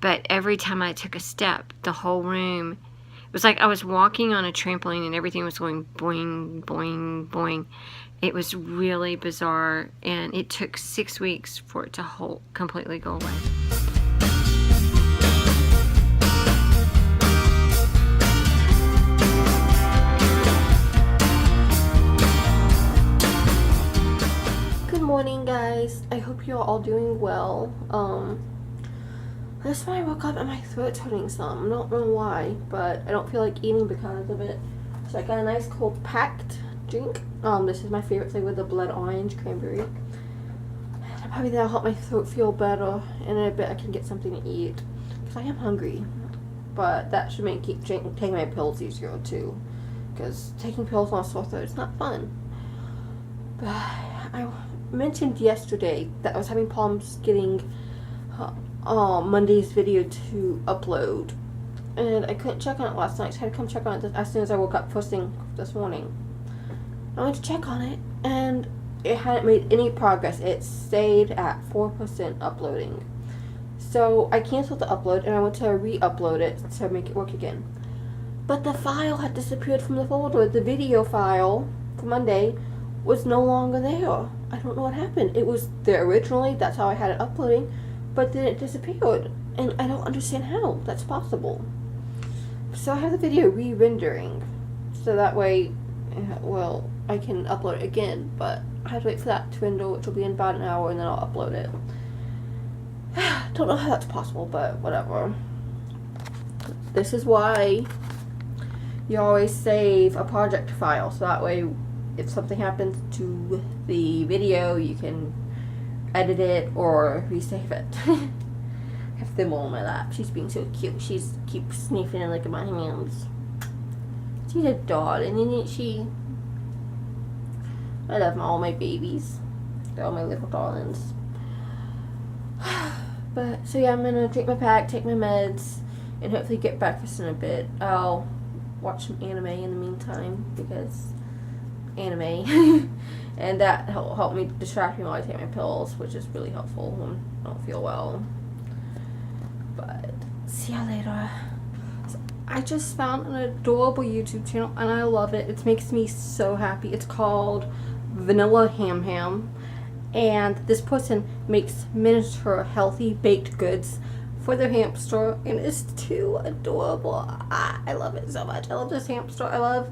but every time I took a step, the whole room, it was like I was walking on a trampoline and everything was going boing, boing, boing. It was really bizarre, and it took 6 weeks for it to completely go away. Good morning, guys. I hope you're all doing well. That's when I woke up and my throat's hurting some. I don't know why, but I don't feel like eating because of it. So I got a nice cold packed drink. This is my favorite flavor, the blood orange cranberry. Probably that'll help my throat feel better, and in a bit I can get something to eat because I am hungry. But that should make taking my pills easier too, because taking pills on a sore throat is not fun. But I mentioned yesterday that I was having problems getting Monday's video to upload, and I couldn't check on it last night, so I had to come check on it as soon as I woke up first thing this morning. I went to check on it, and it hadn't made any progress. It stayed at 4% uploading. So I canceled the upload, and I went to re-upload it to make it work again. But the file had disappeared from the folder. The video file for Monday was no longer there. I don't know what happened. It was there originally, that's how I had it uploading, but then it disappeared, and I don't understand how that's possible. So I have the video re-rendering, so that way, well, I can upload it again, but I have to wait for that to render, which will be in about an hour, and then I'll upload it. Don't know how that's possible, but whatever. This is why you always save a project file, so that way if something happens to the video, you can edit it or resave it. I have Thimble on my lap. She's being so cute. She keeps sniffing and licking my hands. She's a darling, isn't she? I love all my babies. They're all my little darlings. But, so yeah, I'm gonna drink my pack, take my meds, and hopefully get breakfast in a bit. I'll watch some anime in the meantime, because anime. And that help me distract me while I take my pills, which is really helpful when I don't feel well. But see ya later. So I just found an adorable YouTube channel, and I love it. It makes me so happy. It's called Vanilla Ham Ham, and this person makes miniature healthy baked goods for their hamster, and it's too adorable. I love it so much. I love this hamster. I love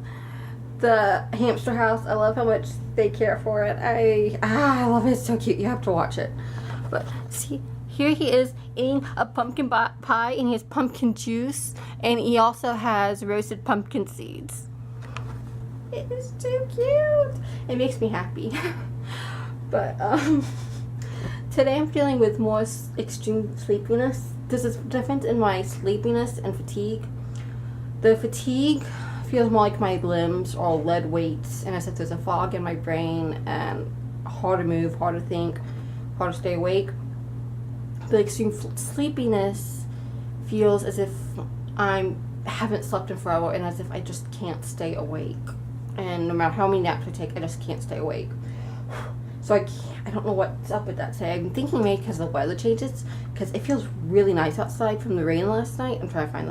the hamster house. I love how much they care for it. I love it. It's so cute. You have to watch it. But see, here he is eating a pumpkin pie, and he has pumpkin juice, and he also has roasted pumpkin seeds. It is too cute. It makes me happy. But today I'm feeling with more extreme sleepiness. There's a difference in my sleepiness and fatigue. The fatigue feels more like my limbs are lead weights, and as if there's a fog in my brain, and hard to move, hard to think, hard to stay awake. The extreme sleepiness feels as if I haven't slept in forever, and as if I just can't stay awake. And no matter how many naps I take, I just can't stay awake. So I don't know what's up with that today. I'm thinking maybe because the weather changes, because it feels really nice outside from the rain last night. I'm trying to find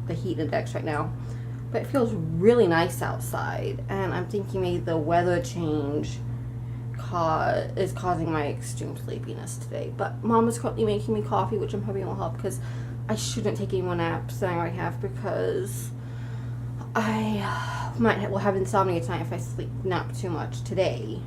the heat index right now. But it feels really nice outside, and I'm thinking maybe the weather change is causing my extreme sleepiness today. But Mom is currently making me coffee, which I'm hoping will help, because I shouldn't take any more naps than I already have, because I will have insomnia tonight if I nap too much today.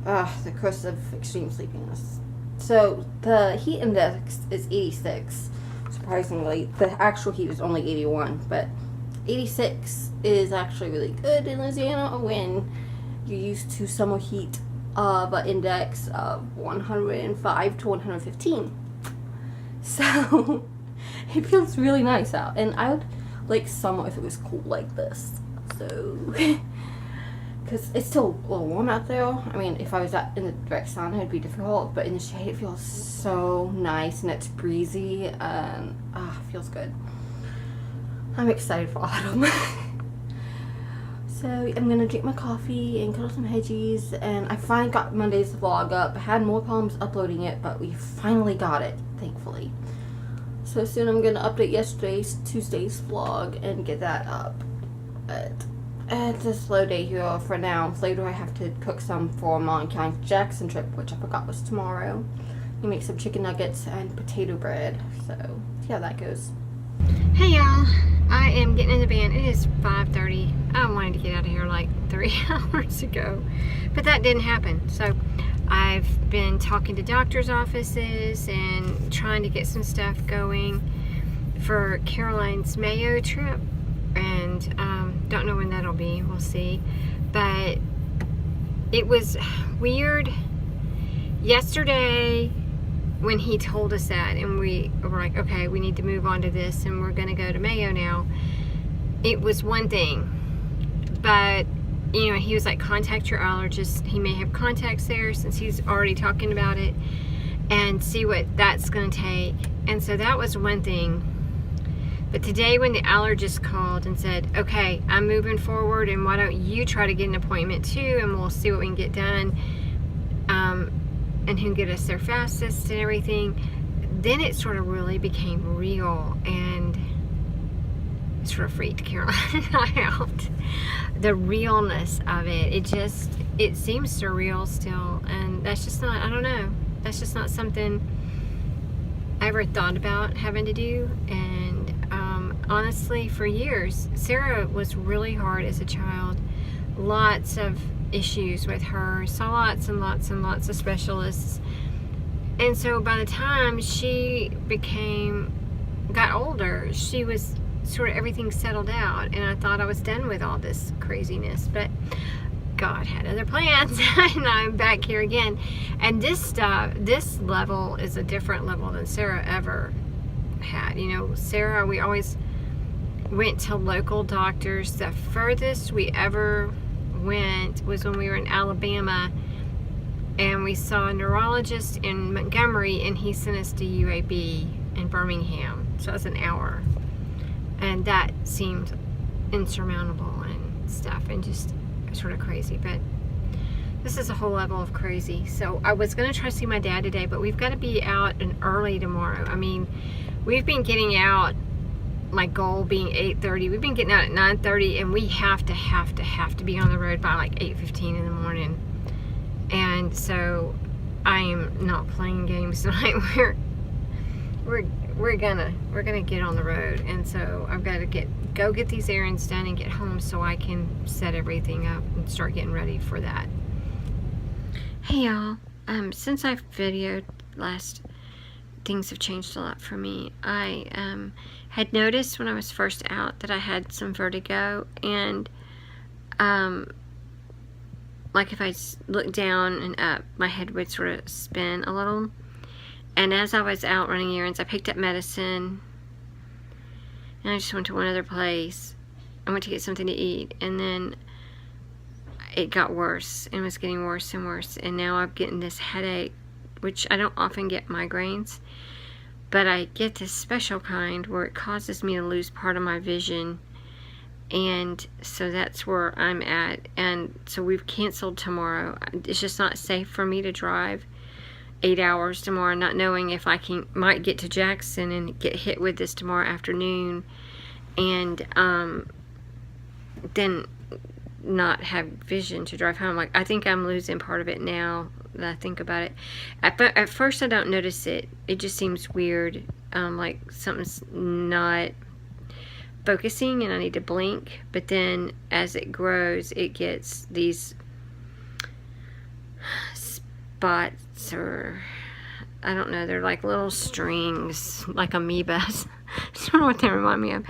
The curse of extreme sleepiness. So the heat index is 86. Surprisingly, the actual heat is only 81, but 86 is actually really good in Louisiana when you're used to summer heat of an index of 105 to 115. So it feels really nice out, and I would like summer if it was cool like this. So because it's still a little warm out there. I mean, if I was out in the direct sun, it'd be difficult, but in the shade it feels so nice, and it's breezy, and it feels good. I'm excited for autumn. So I'm gonna drink my coffee and cut some veggies, and I finally got Monday's vlog up. I had more problems uploading it, but we finally got it. thankfully. So soon I'm going to update Tuesday's vlog and get that up. But it's a slow day here for now. Later I have to cook some for Mom County Jackson trip, which I forgot was tomorrow. You make some chicken nuggets and potato bread. So see how that goes. Hey y'all, I am getting in the van. It is 5:30. I wanted to get out of here like 3 hours ago, but that didn't happen. So I've been talking to doctor's offices and trying to get some stuff going for Caroline's Mayo trip, and don't know when that'll be. We'll see. But it was weird yesterday when he told us that, and we were like, okay, we need to move on to this, and we're going to go to Mayo now. It was one thing, but you know, he was like, contact your allergist. He may have contacts there since he's already talking about it, and see what that's going to take. And so that was one thing. But today when the allergist called and said, okay, I'm moving forward, and why don't you try to get an appointment too, and we'll see what we can get done, and who can get us there fastest and everything, then it sort of really became real, and it sort of freaked Caroline and I out. The realness of it, it seems surreal still, and that's just not, I don't know, that's just not something I ever thought about having to do. And honestly, for years, Sarah was really hard as a child. Lots of issues with her, saw lots and lots and lots of specialists. And so by the time she got older, she was sort of, everything settled out, and I thought I was done with all this craziness, but God had other plans. And I'm back here again, and this level is a different level than Sarah ever had. You know, Sarah, we always went to local doctors. The furthest we ever went was when we were in Alabama, and we saw a neurologist in Montgomery, and he sent us to UAB in Birmingham, so it was an hour, and that seemed insurmountable and stuff, and just sort of crazy. But this is a whole level of crazy. So I was going to try to see my dad today, but we've got to be out and early tomorrow. I mean, we've been getting out, my goal being 8:30. We've been getting out at 9:30, and we have to be on the road by like 8:15 in the morning. And so I am not playing games tonight. We're gonna get on the road, and so I've got to go get these errands done and get home so I can set everything up and start getting ready for that. Hey y'all, since I videoed last, things have changed a lot for me. I had noticed when I was first out that I had some vertigo, and like if I looked down and up, my head would sort of spin a little. And as I was out running errands, I picked up medicine, and I just went to one other place. I went to get something to eat, and then it got worse, and was getting worse and worse, and now I'm getting this headache, which I don't often get migraines, but I get this special kind where it causes me to lose part of my vision, and so that's where I'm at. And so we've canceled tomorrow. It's just not safe for me to drive 8 hours tomorrow, not knowing if I might get to Jackson and get hit with this tomorrow afternoon, and then not have vision to drive home. Like, I think I'm losing part of it now that I think about it. At first I don't notice it. It just seems weird, like something's not focusing and I need to blink. But then as it grows, it gets these spots, or I don't know, they're like little strings, like amoebas. I don't know what they remind me of.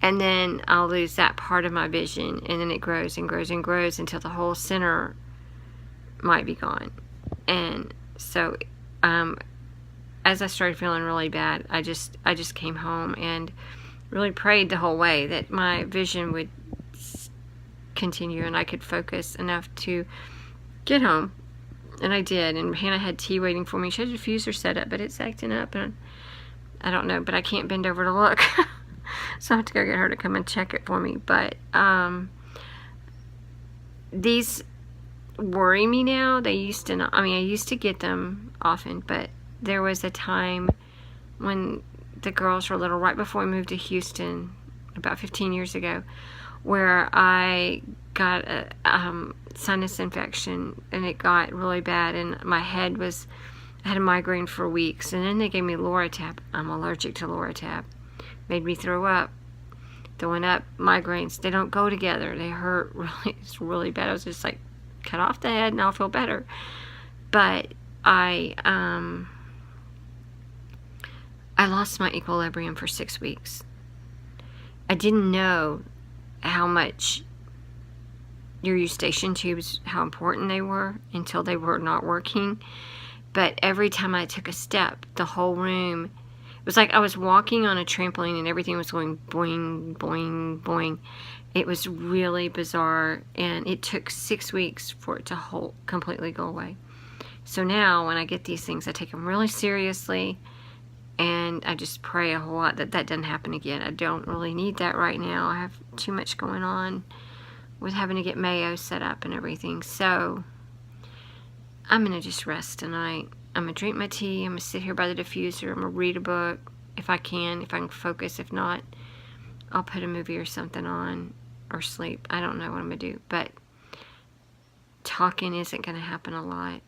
And then I'll lose that part of my vision, and then it grows and grows and grows until the whole center might be gone. And so as I started feeling really bad, I just came home and really prayed the whole way that my vision would continue and I could focus enough to get home. And I did, and Hannah had tea waiting for me. She had a diffuser set up, but it's acting up, and I don't know, but I can't bend over to look. So I have to go get her to come and check it for me. But these worry me now. They used to not. I mean, I used to get them often, but there was a time when the girls were little, right before we moved to Houston about 15 years ago, where I got a sinus infection, and it got really bad, and my head was, I had a migraine for weeks, and then they gave me Loratab. I'm allergic to Loratab. Made me throw up. Throwing up, migraines, they don't go together. They hurt really, it's really bad. I was just like, cut off the head and I'll feel better. But I lost my equilibrium for 6 weeks. I didn't know how much your eustachian tubes, how important they were until they were not working. But every time I took a step, the whole room, it was like I was walking on a trampoline and everything was going boing, boing, boing. It was really bizarre, and it took 6 weeks for it to completely go away. So now when I get these things, I take them really seriously, and I just pray a whole lot that that doesn't happen again. I don't really need that right now. I have too much going on with having to get Mayo set up and everything. So I'm going to just rest tonight. I'm going to drink my tea. I'm going to sit here by the diffuser. I'm going to read a book if I can focus. If not, I'll put a movie or something on or sleep. I don't know what I'm going to do. But talking isn't going to happen a lot.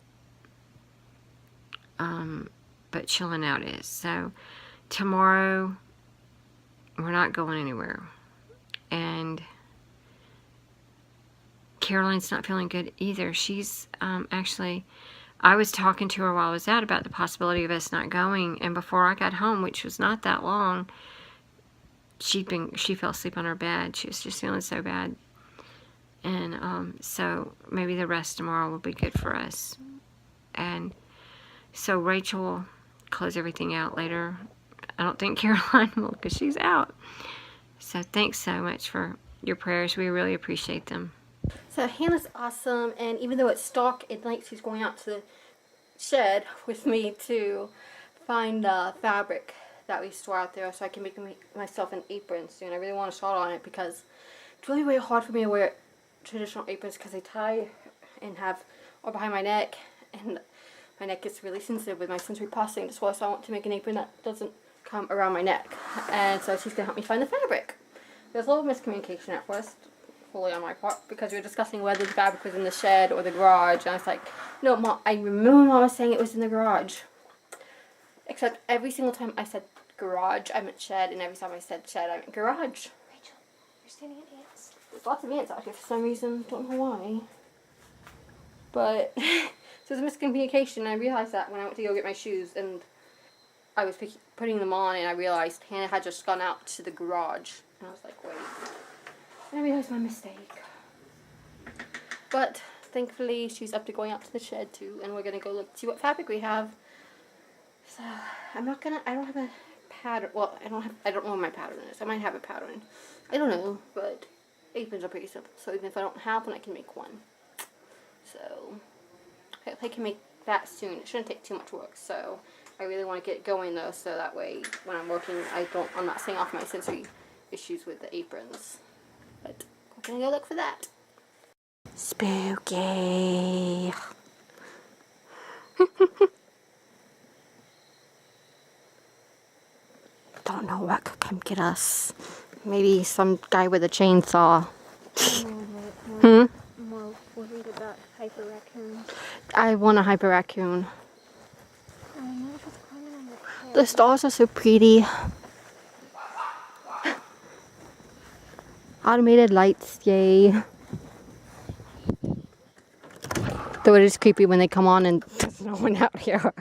But chilling out is. So tomorrow, we're not going anywhere. And Caroline's not feeling good either. She's actually, I was talking to her while I was out about the possibility of us not going, and before I got home, which was not that long, she fell asleep on her bed. She was just feeling so bad. And so maybe the rest tomorrow will be good for us. And so Rachel will close everything out later. I don't think Caroline will, because she's out. So thanks so much for your prayers. We really appreciate them. So Hannah's awesome, and even though it's dark at night, she's going out to the shed with me to find fabric that we store out there so I can make myself an apron soon. I really want to start on it because it's really, really hard for me to wear traditional aprons because they tie and have all behind my neck, and my neck gets really sensitive with my sensory processing disorder, so I want to make an apron that doesn't come around my neck. And so she's going to help me find the fabric. There's a little miscommunication at first, fully on my part, because we were discussing whether the fabric was in the shed or the garage, and I was like, no, Mom, I remember Mama saying it was in the garage. Except every single time I said garage, I meant shed, and every time I said shed, I meant garage. Rachel, you're standing in ants. There's lots of ants out here for some reason, don't know why. But, so there's a miscommunication, and I realized that when I went to go get my shoes, and I was putting them on, and I realized Hannah had just gone out to the garage, and I was like, wait. And I realized my mistake. But thankfully she's up to going out to the shed too, and we're gonna go look see what fabric we have. So I don't have a pattern. Well, I don't know what my pattern is. I might have a pattern. I don't know, but aprons are pretty simple. So even if I don't have one, I can make one. So I hope I can make that soon. It shouldn't take too much work. So I really want to get going though, so that way when I'm working, I'm not setting off my sensory issues with the aprons. But we're gonna go look for that. Spooky. Don't know what could come get us. Maybe some guy with a chainsaw. More worried about hyper raccoons. I want a hyper raccoon. I don't know if it's climbing on your head. The stars are so pretty. Automated lights, yay. Though it is creepy when they come on and there's no one out here.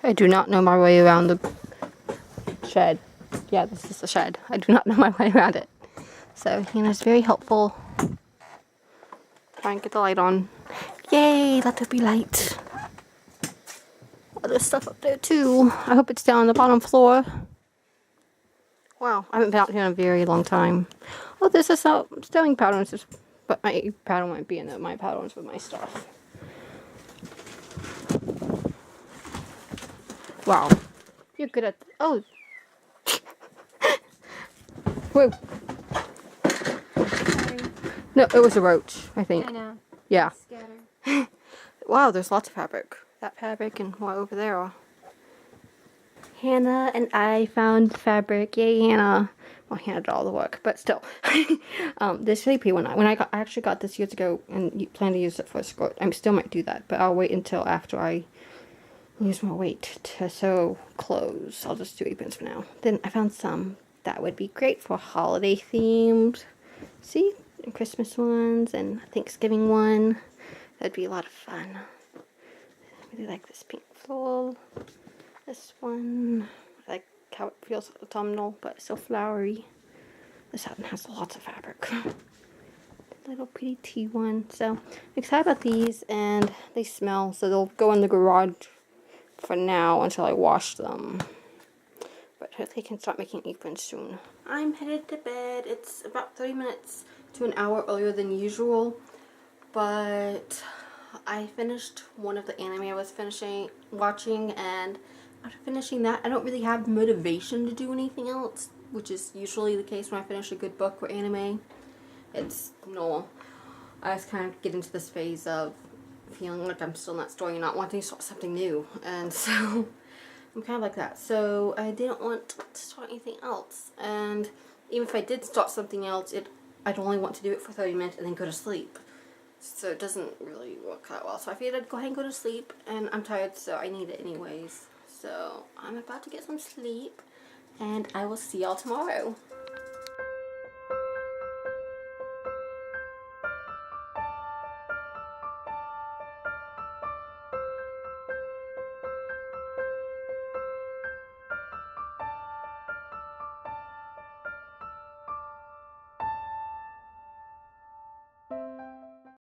I do not know my way around the shed. Yeah, this is the shed. I do not know my way around it. So Hannah's very helpful. Try and get the light on. Yay, let there be light. Oh, there's stuff up there too. I hope it's down on the bottom floor. Wow, I haven't been out here in a very long time. Oh, there's a sewing pattern, but my pattern won't be in there. My pattern's with my stuff. Wow, you're good at. Oh, whoa. No, it was a roach, I think. I know. Yeah. Scatter. Wow, there's lots of fabric. That fabric and what over there. Hannah and I found fabric. Yay, Hannah. Well, Hannah did all the work, but still. This really pretty one. I actually got this years ago and plan to use it for a skirt. I still might do that, but I'll wait until after I use more weight to sew clothes. I'll just do aprons for now. Then I found some that would be great for holiday themed. See? And Christmas ones and Thanksgiving one. That'd be a lot of fun. I really like this pink floral. This one, I like how it feels autumnal, but so flowery. This one has lots of fabric. Little pretty tea one. So I'm excited about these, and they smell, so they'll go in the garage for now until I wash them. But hopefully I can start making aprons soon. I'm headed to bed. It's about 30 minutes to an hour earlier than usual, but I finished one of the anime I was watching, and after finishing that, I don't really have motivation to do anything else, which is usually the case when I finish a good book or anime. It's normal. I just kind of get into this phase of feeling like I'm still in that story and not wanting to start something new, and so I'm kind of like that. So I didn't want to start anything else, and even if I did start something else, I'd only want to do it for 30 minutes and then go to sleep. So it doesn't really work that well. So I figured I'd go ahead and go to sleep, and I'm tired, so I need it anyways. So I'm about to get some sleep, and I will see y'all tomorrow.